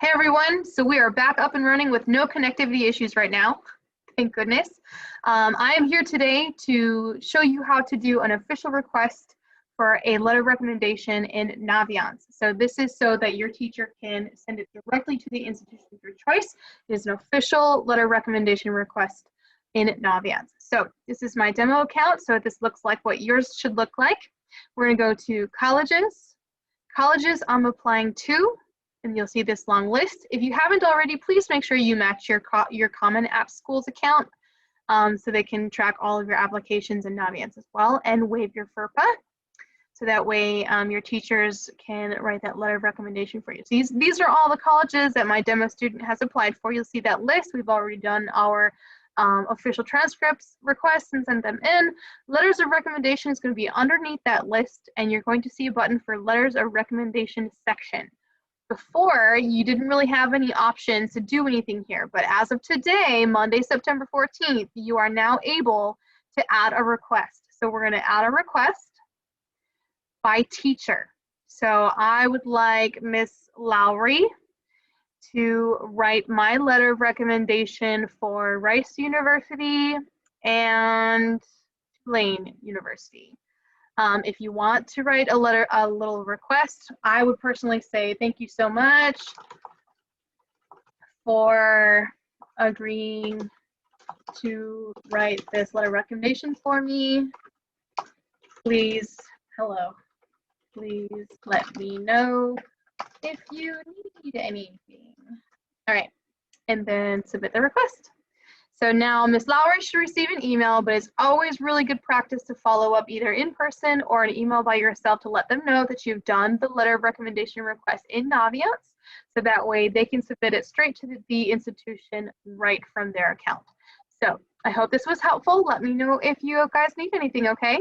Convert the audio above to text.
Hey everyone, so we are back up and running with no connectivity issues right now. Thank goodness. I am here today to show you how to do an official request for a letter of recommendation in Naviance. So this is so that your teacher can send it directly to the institution of your choice. It is an official letter of recommendation request in Naviance. So this is my demo account. So this looks like what yours should look like. We're going to go to colleges. Colleges I'm applying to. And you'll see this long list. If you haven't already, please make sure you match your Common App Schools account so they can track all of your applications in Naviance as well, and waive your FERPA. So that way your teachers can write that letter of recommendation for you. So these are all the colleges that my demo student has applied for. You'll see that list. We've already done our official transcripts requests and sent them in. Letters of recommendation is going to be underneath that list, and you're going to see a button for letters of recommendation section. Before, you didn't really have any options to do anything here, but as of today, Monday, September 14th, you are now able to add a request. So we're going to add a request by teacher. So I would like Miss Lowry to write my letter of recommendation for Rice University and Tulane University. If you want to write a little request, I would personally say thank you so much for agreeing to write this letter of recommendation for me. Please let me know if you need anything. All right, and then submit the request. So now Ms. Lowry should receive an email, but it's always really good practice to follow up either in person or an email by yourself to let them know that you've done the letter of recommendation request in Naviance, so that way they can submit it straight to the institution right from their account. So I hope this was helpful. Let me know if you guys need anything, okay?